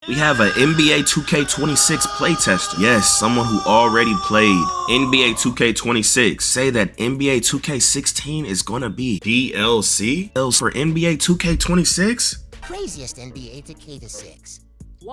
We have an NBA 2K26 playtester. Yes, someone who already played NBA 2K26. Say that NBA 2K16 is gonna be DLC for NBA 2K26? Craziest NBA to K6.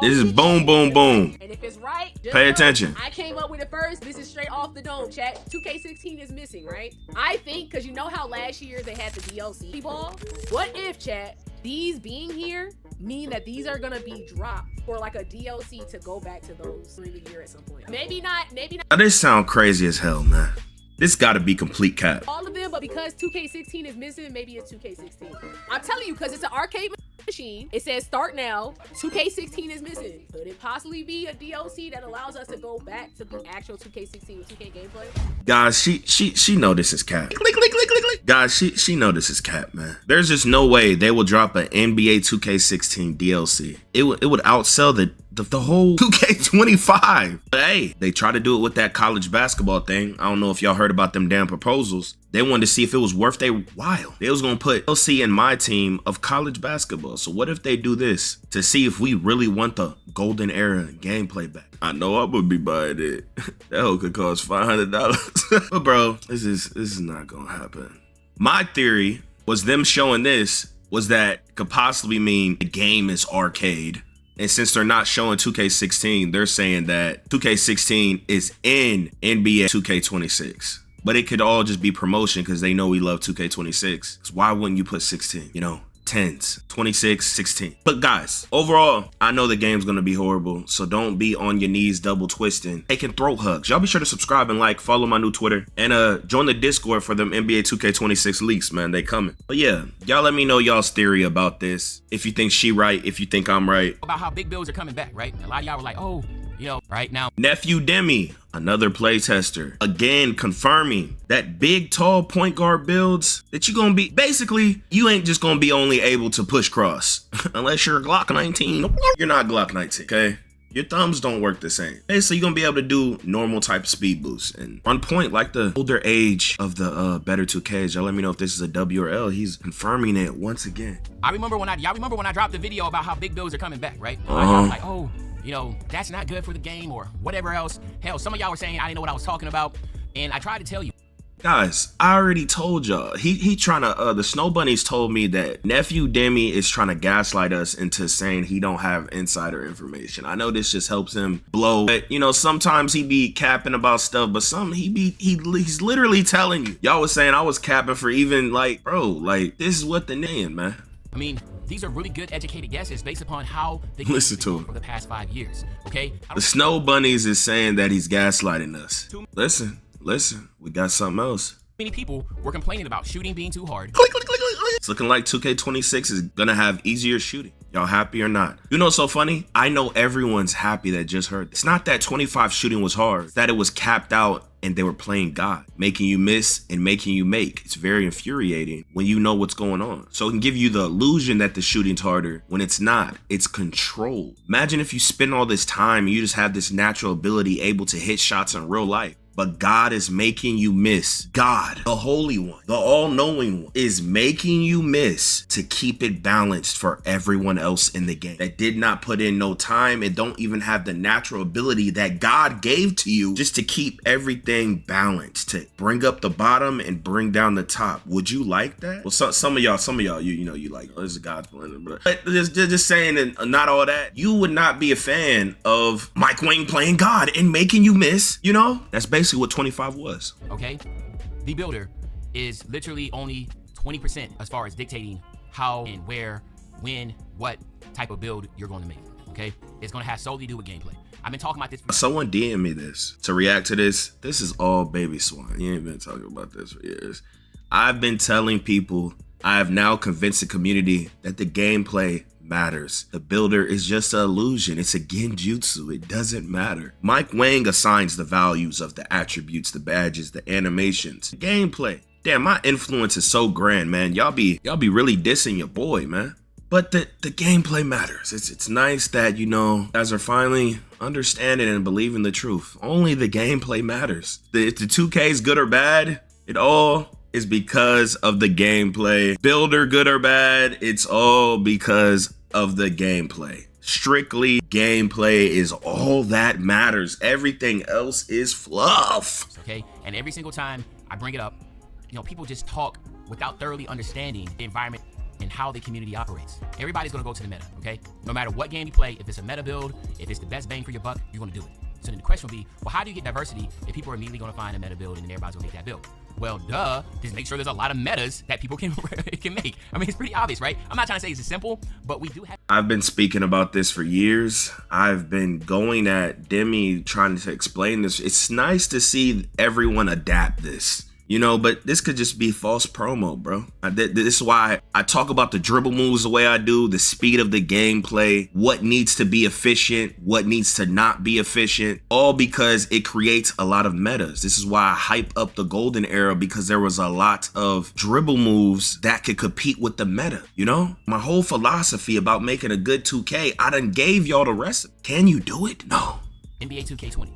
This is boom, boom, boom. And if it's right, pay attention. I came up with it first. This is straight off the dome, chat. 2K16 is missing, right? I think, because you know how last year they had the DLC ball? What if, chat, these being here mean that these are gonna be dropped for like a DLC to go back to those through the year at some point? Maybe not. Now, this sound crazy as hell, man. This gotta be complete cap. All of them, but because 2K16 is missing, maybe it's 2K16. I'm telling you, because it's an arcade machine. It says start now. 2K16 is missing. Could it possibly be a DLC that allows us to go back to the actual 2K16 with 2K gameplay? Guys, she know this is cap. Click, click, click, click, click. Guys, she know this is cap, man. There's just no way they will drop an NBA 2K16 DLC. It would outsell the whole 2K25. But hey, they tried to do it with that college basketball thing. I don't know if y'all heard about them damn proposals. They wanted to see if it was worth their while. They was gonna put LC in my team of college basketball. So what if they do this to see if we really want the golden era gameplay back? I know I would be buying it. That hoe could cost $500. But bro, this is not gonna happen. My theory was them showing this was that could possibly mean the game is arcade. And since they're not showing 2K16, they're saying that 2K16 is in NBA 2K26. But it could all just be promotion because they know we love 2K26. So why wouldn't you put 16? You know, 10s, 26, 16. But guys, overall, I know the game's gonna be horrible. So don't be on your knees double twisting, taking throat hugs. Y'all be sure to subscribe and like, follow my new Twitter, and join the Discord for them NBA 2K26 leaks, man. They coming. But yeah, y'all let me know y'all's theory about this. If you think she right, if you think I'm right. About how big builds are coming back, right? A lot of y'all were like, oh, you know, right now. Nephew Demi, another playtester, again confirming that big, tall point guard builds that you're gonna be, basically, you ain't just gonna be only able to push cross unless you're Glock 19. You're not Glock 19, okay? Your thumbs don't work the same. Basically, you're gonna be able to do normal type speed boosts and on point like the older age of the better 2Ks. Y'all let me know if this is a W or L. He's confirming it once again. Y'all remember when I dropped the video about how big builds are coming back, right? I was like, oh, you know, that's not good for the game or whatever else. Hell, some of y'all were saying I didn't know what I was talking about, and I tried to tell you. Guys, I already told y'all. He trying to, the Snow Bunnies told me that Nephew Demi is trying to gaslight us into saying he don't have insider information. I know this just helps him blow, but you know, sometimes he be capping about stuff, but he's literally telling you. Y'all was saying I was capping for even like, bro, like this is what the name, man. I mean, these are really good educated guesses based upon how they listen to him for the past 5 years, okay? The Snow Bunnies is saying that he's gaslighting us. Listen, we got something else. Many people were complaining about shooting being too hard. Click, click, click, click. It's looking like 2K26 is gonna have easier shooting. Y'all happy or not? You know what's so funny? I know everyone's happy that just heard. It's not that 25 shooting was hard. It's that it was capped out and they were playing God, making you miss and making you make. It's very infuriating when you know what's going on. So it can give you the illusion that the shooting's harder when it's not. It's controlled. Imagine if you spend all this time and you just have this natural ability able to hit shots in real life. But God is making you miss. God, the Holy One, the all-knowing one, is making you miss to keep it balanced for everyone else in the game that did not put in no time and don't even have the natural ability that God gave to you just to keep everything balanced, to bring up the bottom and bring down the top. Would you like that? Well, some of y'all, you know, you like, oh, this is God's plan. But just saying that not all that. You would not be a fan of Mike Wang playing God and making you miss, you know? That's basically what 25 was. Okay, the builder is literally only 20% as far as dictating how and where, when, what type of build you're going to make. Okay, it's going to have solely to do with gameplay. I've been talking about this. Someone DM me this to react to this. This is all baby swine. You ain't been talking about this for years. I've been telling people, I have now convinced the community that the gameplay matters. The builder is just an illusion. It's a genjutsu. It doesn't matter. Mike Wang assigns the values of the attributes, the badges, the animations, the gameplay. Damn, my influence is so grand, man. Y'all be really dissing your boy, man. But the gameplay matters. It's nice that, you know, guys are finally understanding and believing the truth. Only the gameplay matters. If the 2K is good or bad, it all is because of the gameplay. Builder good or bad, it's all because of the gameplay. Strictly gameplay is all that matters. Everything else is fluff. Okay, and every single time I bring it up, people just talk without thoroughly understanding the environment and how the community operates. Everybody's gonna go to the meta, okay? No matter what game you play, if it's a meta build, if it's the best bang for your buck, you're gonna do it. So then the question will be, well, how do you get diversity if people are immediately gonna find a meta build and then everybody's gonna make that build? Well, duh, just make sure there's a lot of metas that people can make. I mean, it's pretty obvious, right? I'm not trying to say it's simple, but we do have. I've been speaking about this for years. I've been going at Demi trying to explain this. It's nice to see everyone adapt this. But this could just be false promo, bro. This is why I talk about the dribble moves the way I do, the speed of the gameplay, what needs to be efficient, what needs to not be efficient, all because it creates a lot of metas. This is why I hype up the golden era, because there was a lot of dribble moves that could compete with the meta, My whole philosophy about making a good 2K, I done gave y'all the recipe. Can you do it? No. NBA 2K20.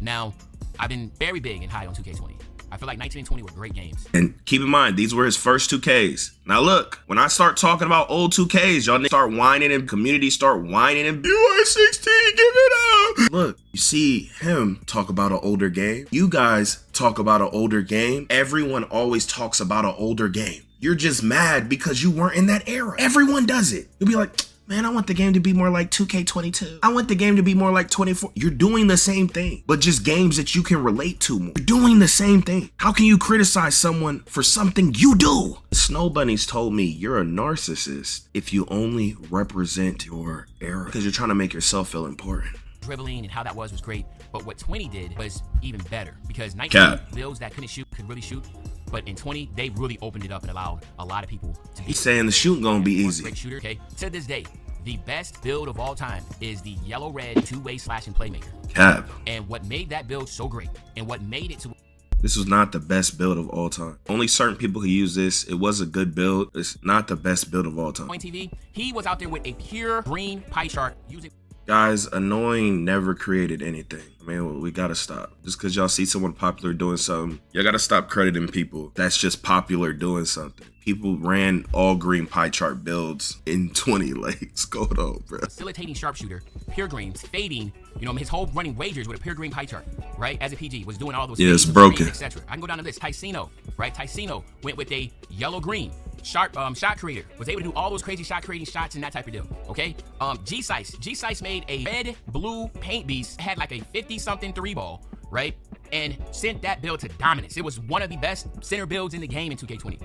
Now, I've been very big and high on 2K20. I feel like 19 and 20 were great games. And keep in mind, these were his first 2Ks. Now look, when I start talking about old 2Ks, y'all start whining and community start whining and UI16, give it up. Look, you see him talk about an older game. You guys talk about an older game. Everyone always talks about an older game. You're just mad because you weren't in that era. Everyone does it. You'll be like, man, I want the game to be more like 2K22. I want the game to be more like 24. You're doing the same thing, but just games that you can relate to more. You're doing the same thing. How can you criticize someone for something you do? Snow Bunnies told me you're a narcissist if you only represent your era because you're trying to make yourself feel important. Dribbling and how that was great, but what 20 did was even better because 19 builds that couldn't shoot could really shoot. But in 20, they really opened it up and allowed a lot of people to be. He's saying the shooting gonna be easy. Great shooter, okay? To this day, the best build of all time is the yellow-red two-way slashing playmaker. Cap. And what made that build so great, and what made it to. This was not the best build of all time. Only certain people could use this. It was a good build. It's not the best build of all time. Point TV, he was out there with a pure green pie chart using. Guys, annoying never created anything. I mean, we gotta stop. Just because y'all see someone popular doing something, y'all gotta stop crediting people that's just popular doing something. People ran all green pie chart builds in 20 legs. Go on, bro. Facilitating sharpshooter, pure greens, fading, his whole running wagers with a pure green pie chart, right? As a PG, was doing all those things. Yeah, it's broken. Etc. I can go down to this. Ticino, right? Ticino went with a yellow-green. Shot creator was able to do all those crazy shot creating shots and that type of deal. Okay. G-Sice made a red blue paint beast, had like a 50-something 3-ball, right? And sent that build to dominance. It was one of the best center builds in the game in 2K20.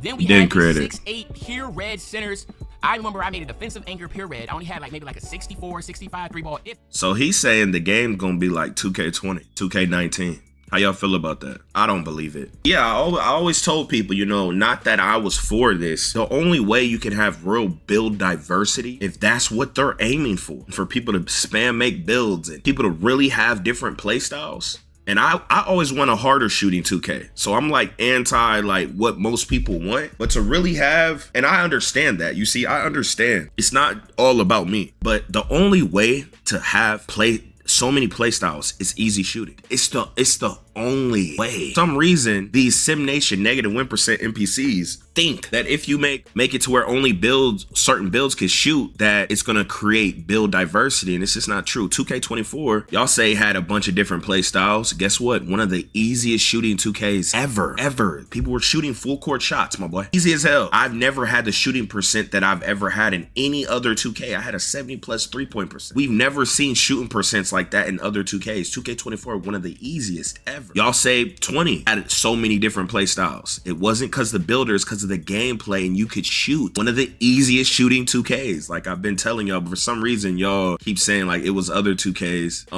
Then we had 6'8 pure red centers. I remember I made a defensive anchor pure red. I only had maybe a 64, 65 3-ball. So he's saying the game gonna be like 2K20, 2K19. How y'all feel about that? I don't believe it. Yeah, I always told people, not that I was for this. The only way you can have real build diversity, if that's what they're aiming for people to spam make builds and people to really have different play styles. And I always want a harder shooting 2K. So I'm anti what most people want. But to really have, and I understand that. You see, I understand. It's not all about me. But the only way to have so many play styles is easy shooting. It's the only way. For some reason, these SimNation negative win percent NPCs think that if you make it to where only certain builds can shoot, that it's gonna create build diversity, and it's just not true. 2K24, y'all say had a bunch of different play styles. Guess what? One of the easiest shooting 2Ks ever. People were shooting full court shots, my boy. Easy as hell. I've never had the shooting percent that I've ever had in any other 2K. I had a 70+ 3-point percent. We've never seen shooting percents like that in other 2Ks. 2K24, one of the easiest ever. Y'all say 20 had so many different play styles. It wasn't because the builders, because of the gameplay, and you could shoot. One of the easiest shooting 2Ks. Like I've been telling y'all, but for some reason y'all keep saying it was other 2Ks.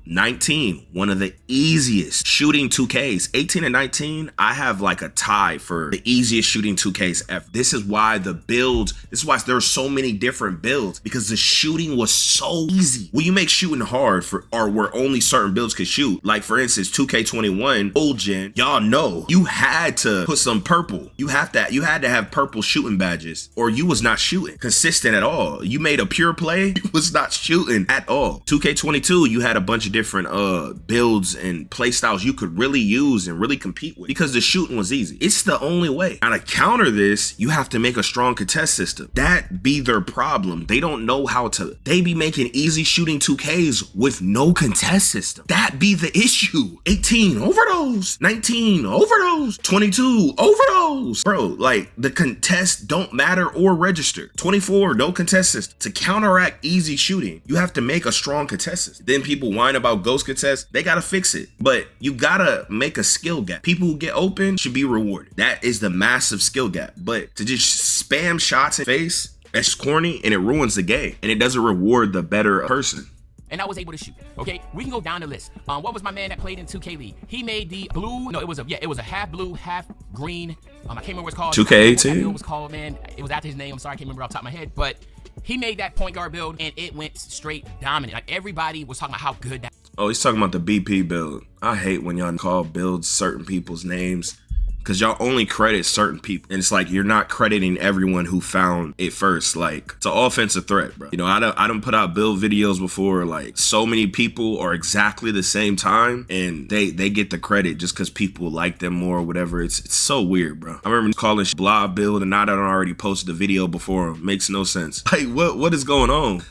19, one of the easiest shooting 2Ks. 18 and 19, I have a tie for the easiest shooting 2Ks ever. This is why there are so many different builds, because the shooting was so easy. When you make shooting hard or where only certain builds could shoot, like for instance 2K20 2K21 old gen, y'all know you had to put some purple. You had to have purple shooting badges, or you was not shooting consistent at all. You made a pure play, you was not shooting at all. 2K22, you had a bunch of different builds and play styles you could really use and really compete with because the shooting was easy. It's the only way. Now to counter this, you have to make a strong contest system. That be their problem. They don't know how to. They be making easy shooting 2Ks with no contest system. That be the issue. 18 overdose, 19 overdose, 22 overdose. Bro, like the contests don't matter or register. 24, no contest system. To counteract easy shooting, you have to make a strong contest system. Then people whine about ghost contests. They gotta fix it. But you gotta make a skill gap. People who get open should be rewarded. That is the massive skill gap. But to just spam shots in face, that's corny and it ruins the game. And it doesn't reward the better person. And I was able to shoot. Okay, we can go down the list. What was my man that played in 2K League? He made the blue. No, it was a half blue, half green. I can't remember what it's called. 2K18. It was called, man. It was after his name. I'm sorry, I can't remember off the top of my head. But he made that point guard build, and it went straight dominant. Like everybody was talking about how good that. Oh, he's talking about the BP build. I hate when y'all call builds certain people's names, because y'all only credit certain people. And it's like, you're not crediting everyone who found it first. Like, it's an offensive threat, bro. You know, I don't put out build videos before, like, so many people are exactly the same time, and they get the credit just because people like them more or whatever. It's so weird, bro. I remember calling blah build, and I done already posted a video before him. Makes no sense. Like, what is going on?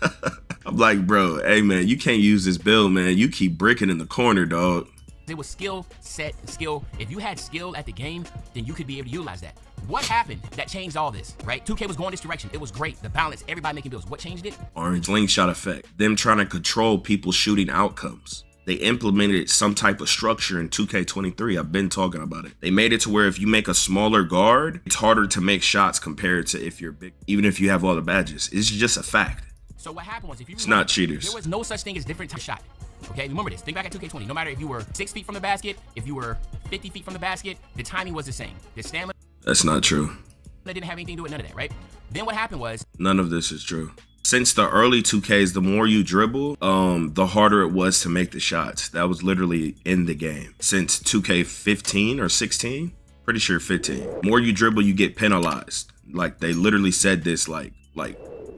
I'm like, bro, hey, man, you can't use this build, man. You keep bricking in the corner, dog. It was skill, set, skill. If you had skill at the game, then you could be able to utilize that. What happened that changed all this, right? 2K was going this direction. It was great. The balance, everybody making builds. What changed it? Orange slingshot effect. Them trying to control people's shooting outcomes. They implemented some type of structure in 2K23. I've been talking about it. They made it to where if you make a smaller guard, it's harder to make shots compared to if you're big, even if you have all the badges. It's just a fact. So what happened was, if you it's not cheaters. There was no such thing as different type of shot. Okay, remember this. Think back at 2K20. No matter if you were 6 feet from the basket, if you were 50 feet from the basket, the timing was the same. The stamina. That's not true. That didn't have anything to do with none of that, right? Then what happened was, none of this is true. Since the early 2Ks, the more you dribble, the harder it was to make the shots. That was literally in the game. Since 2K15 or 16, pretty sure 15. More you dribble, you get penalized. Like, they literally said this like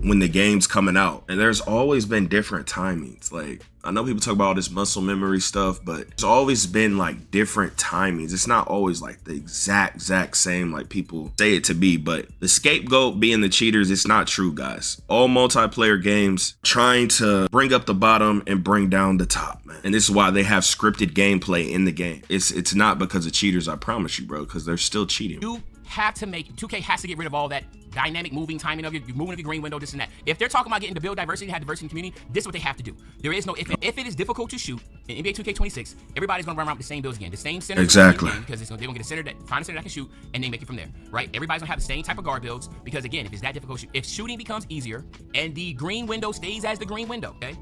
when the game's coming out. And there's always been different timings. Like, I know people talk about all this muscle memory stuff, but it's always been like different timings. It's not always like the exact same like people say it to be. But the scapegoat being the cheaters, it's not true, guys. All multiplayer games trying to bring up the bottom and bring down the top, man. And this is why they have scripted gameplay in the game. It's not because of cheaters, I promise you, bro, because they're still cheating. You have to make, 2K has to get rid of all that dynamic moving timing of your moving of your green window, this and that. If they're talking about getting to build diversity, have diversity in the community, this is what they have to do. There is no if it is difficult to shoot in NBA 2K26, everybody's gonna run around with the same builds again, the same center. Exactly. Because they're gonna get a center that find a center that can shoot, and they make it from there, right? Everybody's gonna have the same type of guard builds because again, if it's that difficult, if shooting becomes easier and the green window stays as the green window, okay?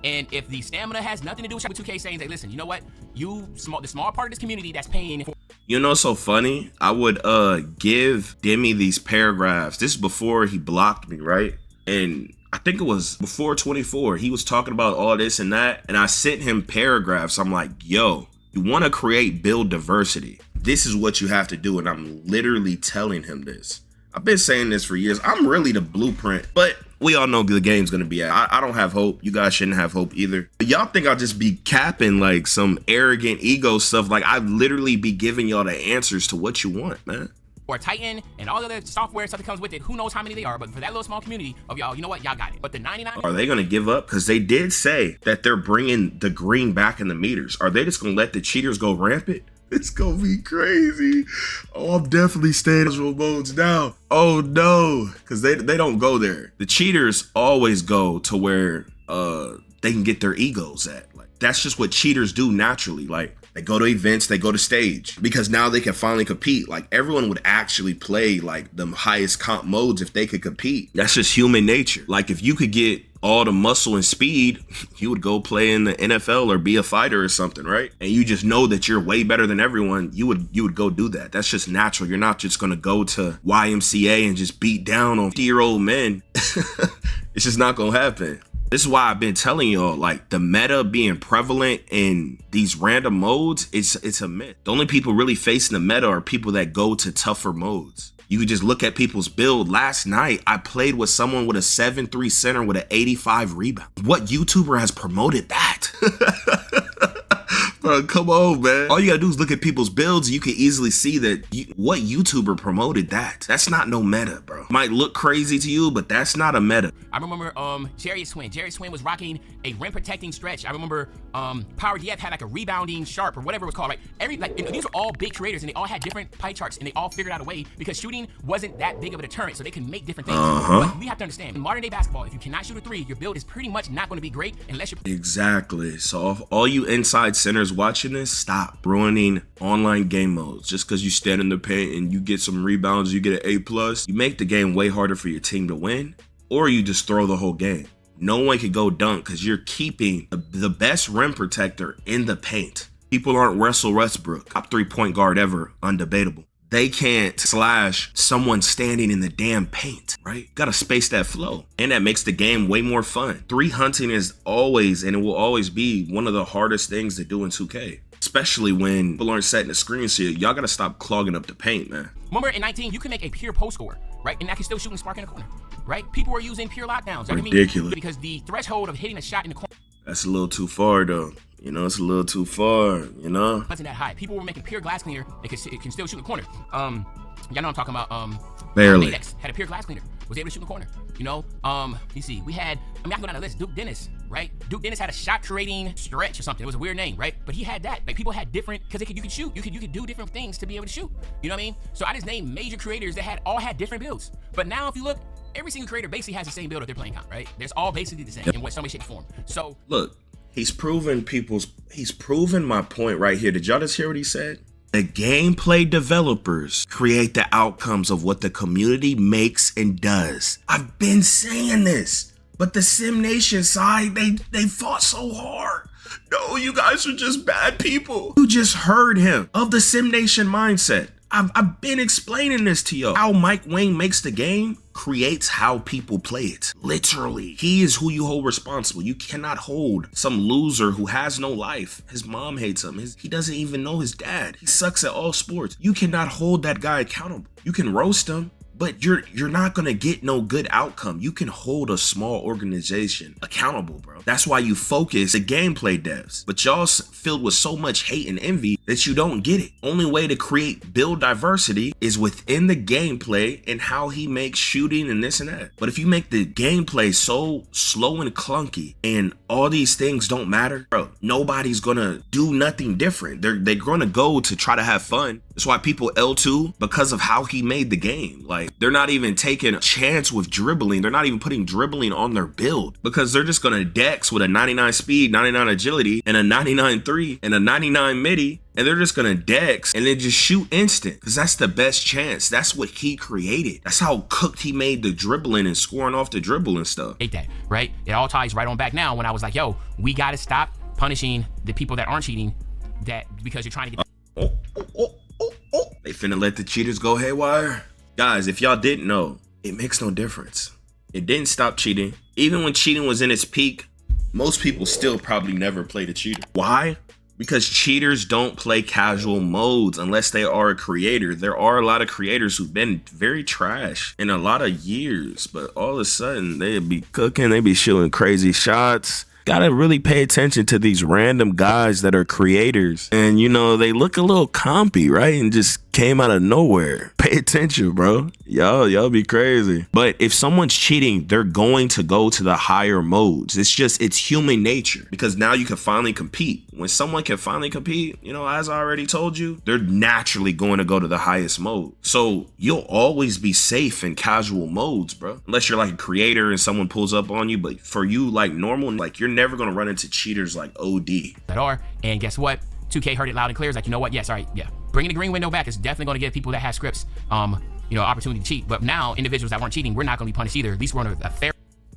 And if the stamina has nothing to do with 2K saying that, listen, you know what? The small part of this community that's paying for. You know, so funny. I would give Demi these paragraphs. This is before he blocked me, right? And I think it was before 24. He was talking about all this and that, and I sent him paragraphs. I'm like, yo, you want to create build diversity. This is what you have to do, and I'm literally telling him this. I've been saying this for years. I'm really the blueprint, but we all know the game's gonna be at. I don't have hope. You guys shouldn't have hope either. But y'all think I'll just be capping like some arrogant ego stuff. Like, I'd literally be giving y'all the answers to what you want, man. Or Titan and all the other software and stuff that comes with it. Who knows how many they are, but for that little small community of y'all, you know what? Y'all got it. But the 99. Are they gonna give up? Because they did say that they're bringing the green back in the meters. Are they just gonna let the cheaters go rampant? It's gonna be crazy. Oh, I'm definitely staying visual modes now. Oh no, because they don't go there. The cheaters always go to where they can get their egos at. Like, that's just what cheaters do naturally. Like, they go to events, they go to stage because now they can finally compete. Like, everyone would actually play like the highest comp modes if they could compete. That's just human nature. Like, if you could get all the muscle and speed, you would go play in the NFL or be a fighter or something, right? And you just know that you're way better than everyone. You would go do that. That's just natural. You're not just gonna go to YMCA and just beat down on 50-year-old men. It's just not gonna happen. This is why I've been telling y'all, like, the meta being prevalent in these random modes, it's a myth. The only people really facing the meta are people that go to tougher modes. You could just look at people's build. Last night, I played with someone with a 7'3" center with an 85 rebound. What YouTuber has promoted that? Bro, come on, man. All you gotta do is look at people's builds. You can easily see that what YouTuber promoted that. That's not no meta, bro. Might look crazy to you, but that's not a meta. I remember Jerry's twin. Jerry's twin was rocking a rim protecting stretch. I remember Power DF had like a rebounding sharp or whatever it was called, right? These are all big creators and they all had different pie charts and they all figured out a way because shooting wasn't that big of a deterrent, so they can make different things. But we have to understand, in modern day basketball, if you cannot shoot a three, your build is pretty much not going to be great unless you're exactly. So all you inside centers watching this, stop ruining online game modes just because you stand in the paint and you get some rebounds, you get an A+. You make the game way harder for your team to win, or you just throw the whole game. No one can go dunk because you're keeping the best rim protector in the paint. People aren't Russell Westbrook, top 3-point guard ever, undebatable. They can't slash someone standing in the damn paint, right? Gotta space that flow. And that makes the game way more fun. Three hunting is always, and it will always be, one of the hardest things to do in 2K. Especially when people aren't setting the screen, so y'all gotta stop clogging up the paint, man. Remember in 19, you can make a pure post score, right? And that can still shoot and spark in the corner, right? People were using pure lockdowns. Ridiculous. Because the threshold of hitting a shot in the corner. That's a little too far, though. You know, it's a little too far, you know? Wasn't that high. People were making pure glass cleaner. It can still shoot in the corner. Y'all know what I'm talking about. Barely. Latex had a pure glass cleaner. Was able to shoot in the corner. You know, you see, we had, I can go down the list. Duke Dennis, right? Duke Dennis had a shot creating stretch or something. It was a weird name, right? But he had that. Like, people had different, because you could shoot. You could do different things to be able to shoot. You know what I mean? So I just named major creators that all had different builds. But now if you look, every single creator basically has the same build at their playing count, right? There's all basically the same in what some way, shape, or form. So look, he's proven my point right here. Did y'all just hear what he said? The gameplay developers create the outcomes of what the community makes and does. I've been saying this, but the Sim Nation side, they fought so hard. No, you guys are just bad people. You just heard him of the Sim Nation mindset. I've been explaining this to you. How Mike Wang makes the game creates how people play it. Literally. He is who you hold responsible. You cannot hold some loser who has no life. His mom hates him. He doesn't even know his dad. He sucks at all sports. You cannot hold that guy accountable. You can roast him, but you're not gonna get no good outcome. You can hold a small organization accountable, bro. That's why you focus the gameplay devs. But y'all's filled with so much hate and envy that you don't get it. Only way to create build diversity is within the gameplay and how he makes shooting and this and that. But if you make the gameplay so slow and clunky and all these things don't matter, bro, nobody's gonna do nothing different. They're gonna go to try to have fun. That's why people L2 because of how he made the game. Like, they're not even taking a chance with dribbling. They're not even putting dribbling on their build because they're just gonna dex with a 99 speed, 99 agility, and a 99 3 and a 99 midi. And they're just gonna dex and then just shoot instant because that's the best chance. That's what he created. That's how cooked he made the dribbling and scoring off the dribble and stuff. Hate that, right? It all ties right on back now when I was like, yo, we gotta stop punishing the people that aren't cheating because you're trying to get. They finna let the cheaters go haywire. Guys, if y'all didn't know, it makes no difference. It didn't stop cheating. Even when cheating was in its peak, most people still probably never played a cheater. Why? Because cheaters don't play casual modes unless they are a creator. There are a lot of creators who've been very trash in a lot of years, but all of a sudden they'd be cooking, they'd be shooting crazy shots. Gotta really pay attention to these random guys that are creators. And you know, they look a little compy, right? And just came out of nowhere. Pay attention, bro. Y'all be crazy. But if someone's cheating, they're going to go to the higher modes. It's human nature because now you can finally compete. When someone can finally compete, you know, as I already told you, they're naturally going to go to the highest mode. So you'll always be safe in casual modes, bro. Unless you're like a creator and someone pulls up on you. But for you, like normal, like you're never going to run into cheaters like OD. And guess what? 2K heard it loud and clear. It's like, you know what? Yes, all right, yeah. Bringing the green window back is definitely going to give people that have scripts, opportunity to cheat. But now, individuals that weren't cheating, we're not going to be punished either. At least we're on a fair.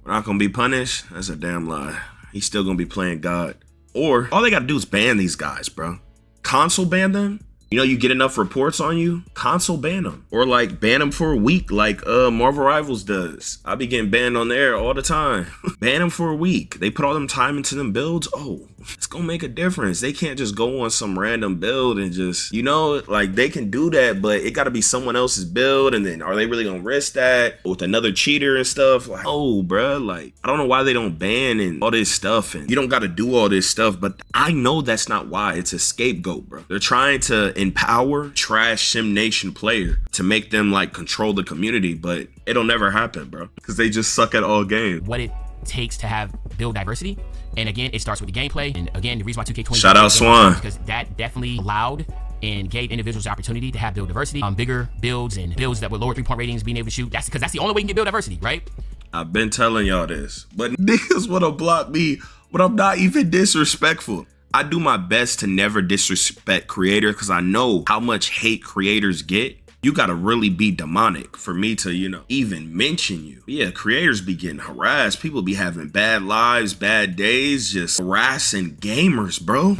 We're not going to be punished? That's a damn lie. He's still going to be playing God. Or all they got to do is ban these guys, bro. Console ban them, You know, you get enough reports on you, console ban them. Or like ban them for a week like Marvel Rivals does. I be getting banned on there all the time. Ban them for a week. They put all them time into them builds. Oh, it's gonna make a difference. They can't just go on some random build and just, you know, like they can do that, but it gotta be someone else's build. And then are they really gonna risk that with another cheater and stuff? Like, oh, bruh, like, I don't know why they don't ban and all this stuff. And you don't gotta do all this stuff, but I know that's not why. It's a scapegoat, bro. They're trying to empower trash Sim Nation player to make them like control the community, but it'll never happen, bro, because they just suck at all games. What it takes to have build diversity. And again, it starts with the gameplay. And again, the reason why 2K26 shout out Swan, because that definitely allowed and gave individuals the opportunity to have build diversity, bigger builds and builds that with lower 3-point ratings being able to shoot. That's because that's the only way you can get build diversity, right? I've been telling y'all this, but niggas wanna block me, but I'm not even disrespectful. I do my best to never disrespect creators because I know how much hate creators get. You gotta really be demonic for me to, you know, even mention you. Yeah, creators be getting harassed. People be having bad lives, bad days, just harassing gamers, bro.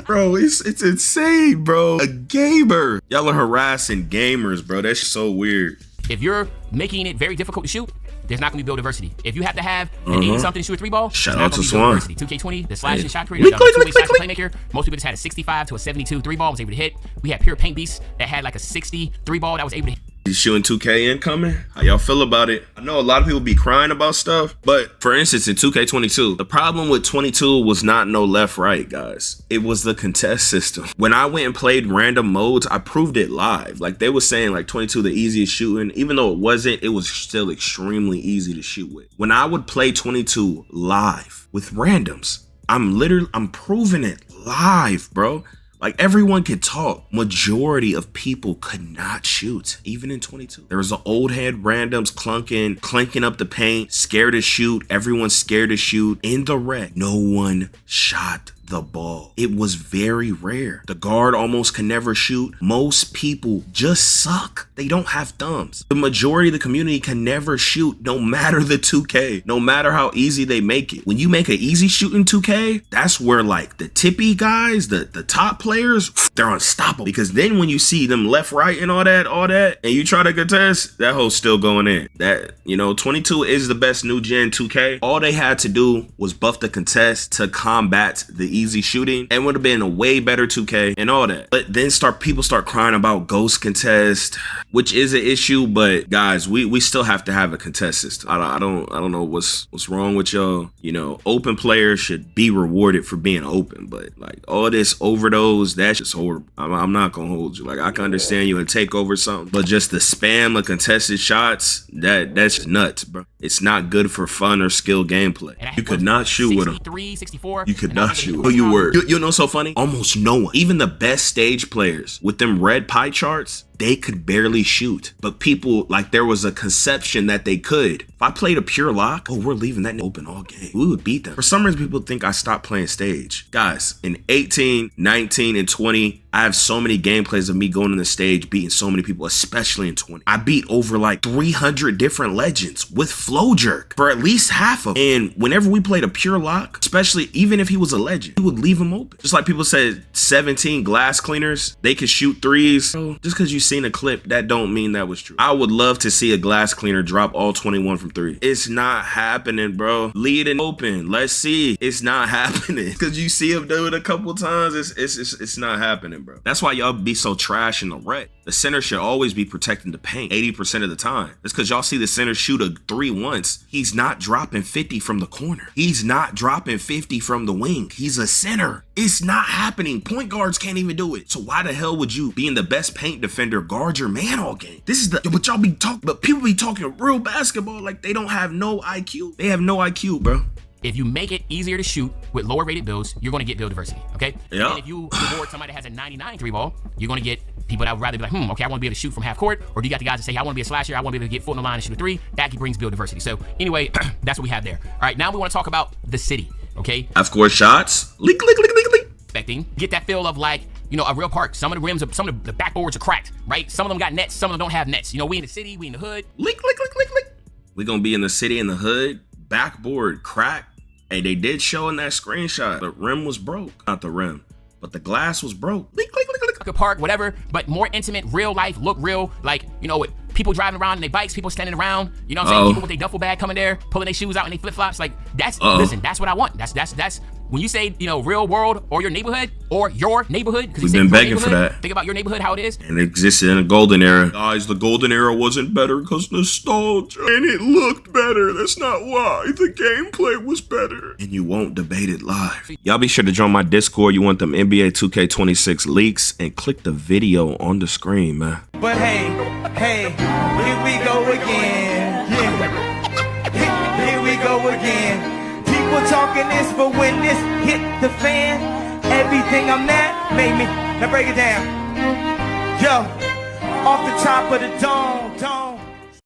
Bro, it's insane, bro. A gamer. Y'all are harassing gamers, bro. That's so weird. If you're making it very difficult to shoot, there's not gonna be build diversity. If you have to have an 80-something to shoot a 3-ball, shout out to Swan. 2K20, the slashing shot creator, two-way slash playmaker. Most people just had a 65 to a 72 3-ball, was able to hit. We had pure paint beasts that had like a 60 3-ball that was able to hit. You shooting 2K incoming? How y'all feel about it? I know a lot of people be crying about stuff, but for instance, in 2K22, the problem with 22 was not no left-right, guys. It was the contest system. When I went and played random modes, I proved it live. Like they were saying like 22 the easiest shooting, even though it wasn't, it was still extremely easy to shoot with. When I would play 22 live with randoms, I'm proving it live, bro. Like everyone could talk. Majority of people could not shoot, even in 22. There was an old head randoms clanking up the paint, scared to shoot. Everyone's scared to shoot. In the wreck, no one shot the ball. It was very rare. The guard almost can never shoot. Most people just suck. They don't have thumbs. The majority of the community can never shoot, no matter the 2K, no matter how easy they make it. When you make an easy shooting 2K, that's where like the tippy guys, the top players, they're unstoppable. Because then when you see them left, right, and all that, and you try to contest, that hole's still going in. That, you know, 22 is the best new gen 2K. All they had to do was buff the contest to combat the easy shooting, and would have been a way better 2K and all that. But then people start crying about ghost contest, which is an issue. But guys, we still have to have a contest system. I don't know what's wrong with y'all. You know, open players should be rewarded for being open, but like all this overdose, that's just horrible. I'm not gonna hold you. Like I can understand you and take over something, but just the spam of contested shots, that's nuts, bro. It's not good for fun or skill gameplay. You could not shoot with them. 63, 64. You could not shoot. Who you were. You know, so funny. Almost no one. Even the best stage players with them red pie charts, they could barely shoot. But people, like, there was a conception that they could. If I played a pure lock, oh, we're leaving that open all game. We would beat them. For some reason, people think I stopped playing stage. Guys, in 18, 19, and 20, I have so many gameplays of me going on the stage, beating so many people, especially in 20. I beat over like 300 different legends with flow jerk for at least half of them. And whenever we played a pure lock, especially even if he was a legend, we would leave him open. Just like people said, 17 glass cleaners, they could shoot threes. So just because you seen a clip, that don't mean that was true. I would love to see a glass cleaner drop all 21 from 3. It's not happening, bro. Lead and open. Let's see. It's not happening. Because you see him do it a couple times, it's not happening, bro. That's why y'all be so trash in the wreck. The center should always be protecting the paint 80% of the time. It's because y'all see the center shoot a 3 once. He's not dropping 50 from the corner. He's not dropping 50 from the wing. He's a center. It's not happening. Point guards can't even do it. So why the hell would you, being the best paint defender, guard your man all game? This is but y'all be talking, but people be talking real basketball like they don't have no IQ. They have no IQ, bro. If you make it easier to shoot with lower rated builds, you're going to get build diversity, okay? Yeah. And if you reward somebody that has a 99 3-ball, you're going to get people that would rather be like, okay, I want to be able to shoot from half court. Or do you got the guys that say, hey, I want to be a slasher, I want to be able to get foot in the line and shoot a 3. That brings build diversity. So anyway, that's what we have there. All right, now we want to talk about the city, okay? Of course, shots. Leak, leak, leak, leak, leak. Expecting, get that feel of like, you know, a real park. Some of the rims, some of the backboards are cracked, right? Some of them got nets, some of them don't have nets. You know, we in the city, we in the hood. Leak, leak, leak, leak, leak. We gonna be in the city in the hood, backboard cracked. Hey, they did show in that screenshot the rim was broke. Not the rim, but the glass was broke. Leak, leak, leak, leak. a park, whatever, but more intimate, real life, look real, like, you know, with people driving around on their bikes, people standing around, you know what I'm saying? People with their duffel bag coming there, pulling their shoes out and they flip-flops. Like, that's, listen, that's what I want. That's, when you say, you know, real world or your neighborhood, because we've been begging for that. Think about your neighborhood, how it is. And it existed in a golden era. Guys, the golden era wasn't better because nostalgia. And it looked better. That's not why. The gameplay was better. And you won't debate it live. Y'all be sure to join my Discord. You want them NBA 2K26 leaks, and click the video on the screen, man. But hey, here we go again. Yeah. Here we go again. People talking this, but when this hit the fan, everything I'm at made me. Now break it down. Yo, off the top of the dome.